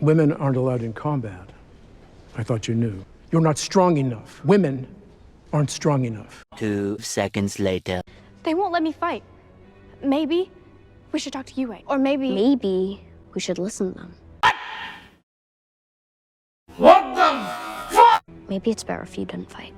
Women aren't allowed in combat. I thought you knew. You're not strong enough. Women aren't strong enough. 2 seconds later. They won't let me fight. Maybe we should talk to Yue. Or maybe we should listen to them. What the fuck? Maybe it's better if you didn't fight.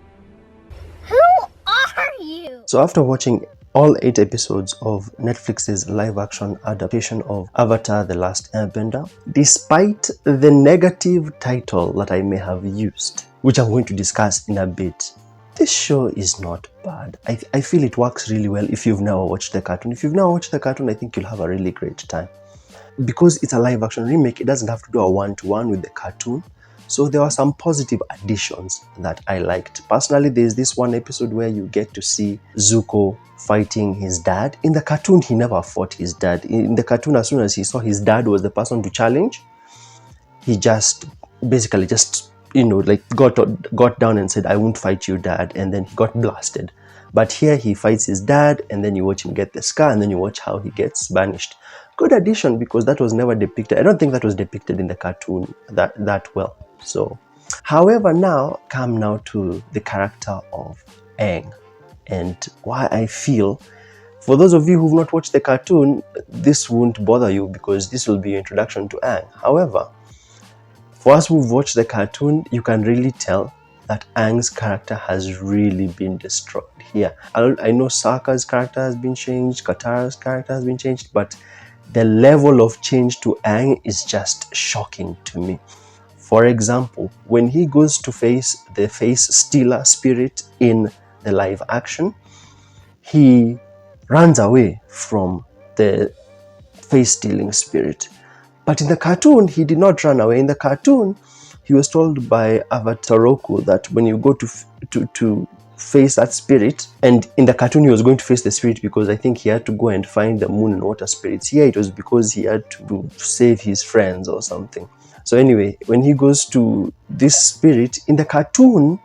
Who are you? So after watching all 8 episodes of Netflix's live-action adaptation of Avatar The Last Airbender, despite the negative title that I may have used, which I'm going to discuss in a bit, this show is not bad. I feel it works really well if you've never watched the cartoon. If you've never watched the cartoon, I think you'll have a really great time. Because it's a live-action remake, it doesn't have to do a one-to-one with the cartoon. So there are some positive additions that I liked. Personally, there's this one episode where you get to see Zuko fighting his dad. In the cartoon, he never fought his dad. In the cartoon, as soon as he saw his dad was the person to challenge, he just basically got down and said, "I won't fight you, dad," and then he got blasted. But here he fights his dad, and then you watch him get the scar, and then you watch how he gets banished. Good addition, because that was never depicted. I don't think that was depicted in the cartoon that well. So, however, come to the character of Aang, and why I feel, for those of you who've not watched the cartoon, this won't bother you because this will be your introduction to Aang. However, for us who've watched the cartoon, you can really tell that Aang's character has really been destroyed here. I know Sokka's character has been changed, Katara's character has been changed, but the level of change to Aang is just shocking to me. For example, when he goes to face the face stealer spirit in the live action, he runs away from the face stealing spirit. But in the cartoon, he did not run away. In the cartoon, he was told by Avatar that when you go to face that spirit, and in the cartoon he was going to face the spirit because I think he had to go and find the moon and water spirits. Here it was because he had to save his friends or something. So anyway, when he goes to this spirit, in the cartoon,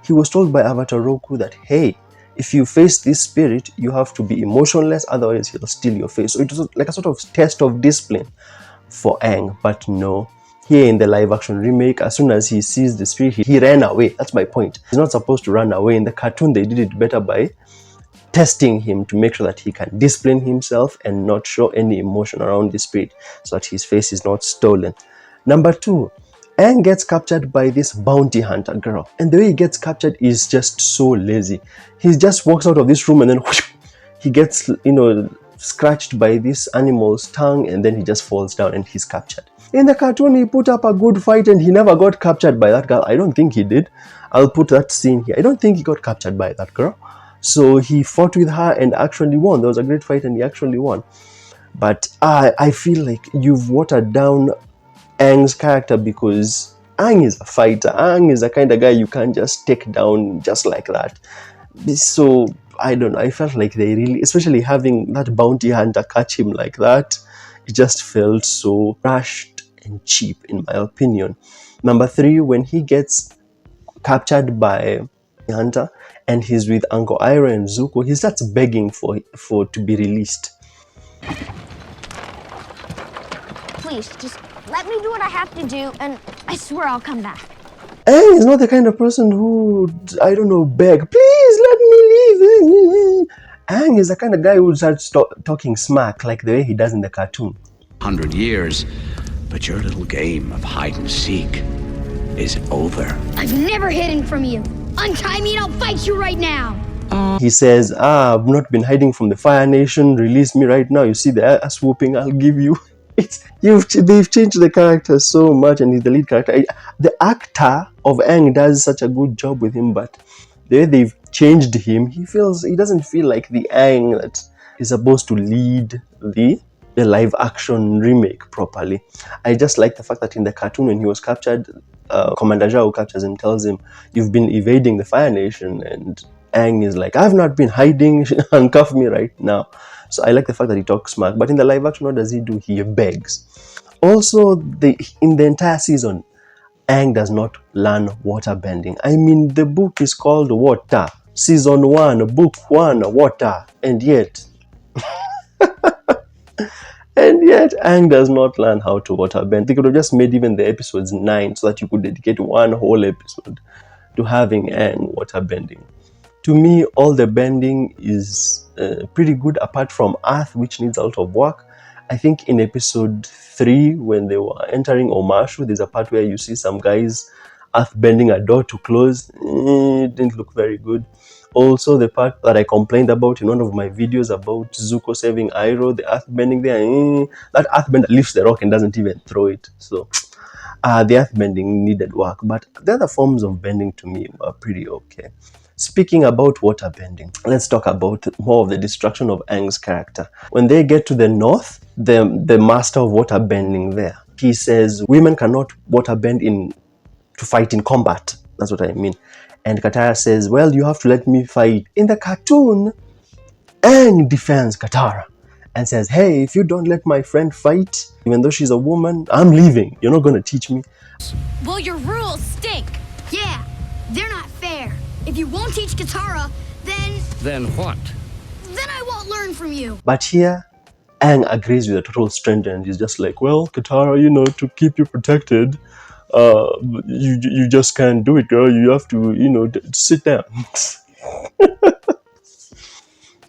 he was told by Avatar that, hey, if you face this spirit, you have to be emotionless, otherwise he'll steal your face. So it was like a sort of test of discipline for Aang. But no, here in the live action remake, as soon as he sees the spirit, he ran away. That's my point. He's not supposed to run away. In the cartoon, they did it better by testing him to make sure that he can discipline himself and not show any emotion around the spirit so that his face is not stolen. Number 2, Aang gets captured by this bounty hunter girl. And the way he gets captured is just so lazy. He just walks out of this room and then whoosh, he gets, scratched by this animal's tongue, and then he just falls down and he's captured. In the cartoon, he put up a good fight and he never got captured by that girl. I don't think he did. I'll put that scene here. I don't think he got captured by that girl. So he fought with her and actually won. There was a great fight and he actually won. But I feel like you've watered down Aang's character because Aang is a fighter. Aang is the kind of guy you can't just take down just like that. So, I don't know. I felt like they really, especially having that bounty hunter catch him like that, it just felt so rushed and cheap in my opinion. Number 3, when he gets captured by the hunter and he's with Uncle Iroh and Zuko, he starts begging for to be released. Please, just let me do what I have to do, and I swear I'll come back. Aang is not the kind of person who, beg, please let me leave. Aang is the kind of guy who starts talking smack like the way he does in the cartoon. 100 years, but your little game of hide and seek is over. I've never hidden from you. Untie me and I'll fight you right now. He says, I've not been hiding from the Fire Nation. Release me right now. You see the ass whooping I'll give you. They've changed the character so much, and he's the lead character. The actor of Aang does such a good job with him, but the way they've changed him, he doesn't feel like the Aang that is supposed to lead the live action remake properly. I just like the fact that in the cartoon, when he was captured, Commander Zhao captures him, tells him, "You've been evading the Fire Nation," and Aang is like, "I've not been hiding, handcuff me right now." So I like the fact that he talks smack. But in the live action, what does he do? He begs. Also, in the entire season, Aang does not learn water bending. I mean, the book is called Water. Season 1, Book 1, Water. And yet, And yet, Aang does not learn how to waterbend. They could have just made even the episodes 9 so that you could dedicate one whole episode to having Aang waterbending. To me, all the bending is pretty good apart from Earth, which needs a lot of work. I think in episode 3, when they were entering Omashu, there's a part where you see some guys earth bending a door to close. It didn't look very good. Also, the part that I complained about in one of my videos about Zuko saving Iroh, the earth bending there, that earth bender lifts the rock and doesn't even throw it. So the earth bending needed work, but the other forms of bending to me were pretty okay. Speaking about water bending, let's talk about more of the destruction of Aang's character. When they get to the north, the master of water bending there, he says women cannot water bend to fight in combat. That's what I mean. And Katara says, well, you have to let me fight. In the cartoon, Aang defends Katara and says, hey, if you don't let my friend fight, even though she's a woman, I'm leaving. You're not going to teach me. Well, your rules stink. Yeah, they're not fair. If you won't teach Katara, then... Then what? Then I won't learn from you. But here, Aang agrees with a total stranger and he's just like, well, Katara, to keep you protected, you just can't do it, girl. You have to, sit down.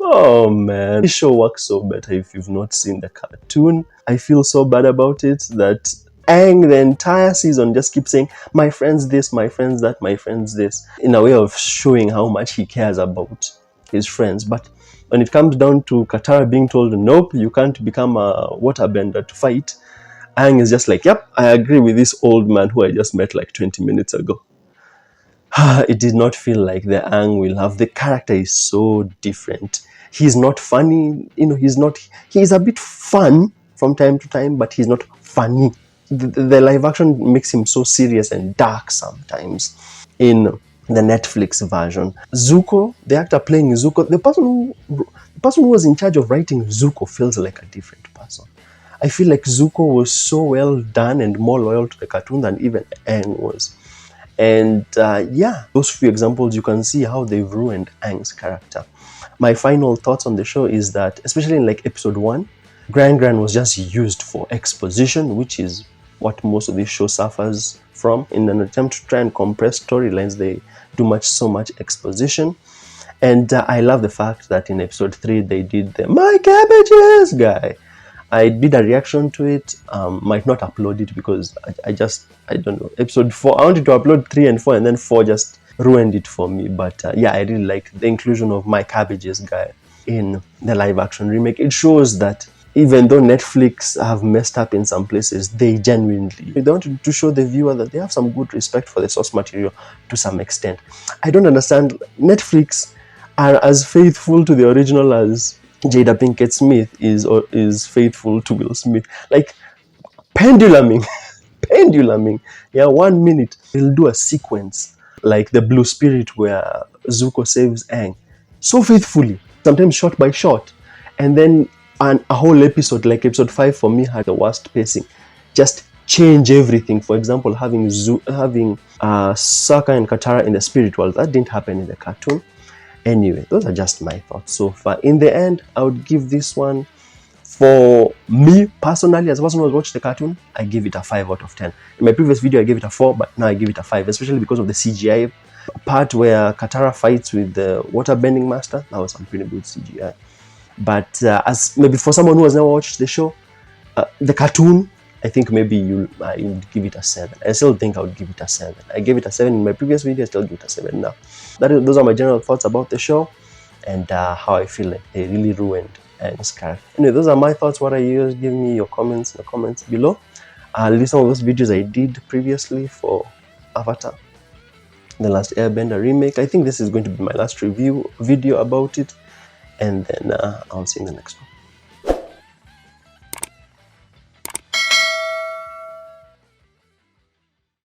Oh man, this show works so better if you've not seen the cartoon. I feel so bad about it that Aang the entire season just keeps saying, my friend's this, my friend's that, my friend's this, in a way of showing how much he cares about his friends. But when it comes down to Katara being told, nope, you can't become a waterbender to fight, Aang is just like, yep, I agree with this old man who I just met like 20 minutes ago. It did not feel like the Aang we'll have. The character is so different. He's not funny, he's a bit fun from time to time, but he's not funny. The live action makes him so serious and dark sometimes in the Netflix version. Zuko, the actor playing Zuko, the person who was in charge of writing Zuko feels like a different person. I feel like Zuko was so well done and more loyal to the cartoon than even Aang was. And those few examples, you can see how they've ruined Aang's character. My final thoughts on the show is that, especially in like episode 1, Gran was just used for exposition, which is what most of this show suffers from. In an attempt to try and compress storylines, they do so much exposition. And I love the fact that in episode 3, they did the "my cabbages" guy. I did a reaction to it, might not upload it because I don't know. Episode 4, I wanted to upload 3 and 4 and then 4 just ruined it for me. But I really like the inclusion of "my cabbages" guy in the live action remake. It shows that even though Netflix have messed up in some places, they want to show the viewer that they have some good respect for the source material to some extent. I don't understand. Netflix are as faithful to the original as Jada Pinkett Smith is faithful to Will Smith. Like penduluming. Yeah, 1 minute they'll do a sequence like the Blue Spirit where Zuko saves Aang so faithfully, sometimes shot by shot, and then a whole episode like episode 5 for me had the worst pacing. Just change everything. For example, having Sokka and Katara in the spirit world, that didn't happen in the cartoon. Anyway, those are just my thoughts so far. In the end, I would give this one, for me personally, as a person who has watched the cartoon, I give it a 5 out of 10. In my previous video, I gave it a 4, but now I give it a 5, especially because of the CGI part where Katara fights with the waterbending master. That was some pretty good CGI. But as maybe for someone who has never watched the show, the cartoon, I think maybe I would give it a 7. I still think I would give it a 7. I gave it a 7 in my previous video, I still give it a 7 now. Those are my general thoughts about the show and how I feel like they really ruined Aang's character. Anyway, those are my thoughts. What are yours? Give me your comments in the comments below. I'll leave some of those videos I did previously for Avatar The Last Airbender remake. I think this is going to be my last review video about it. And then I'll see you in the next one.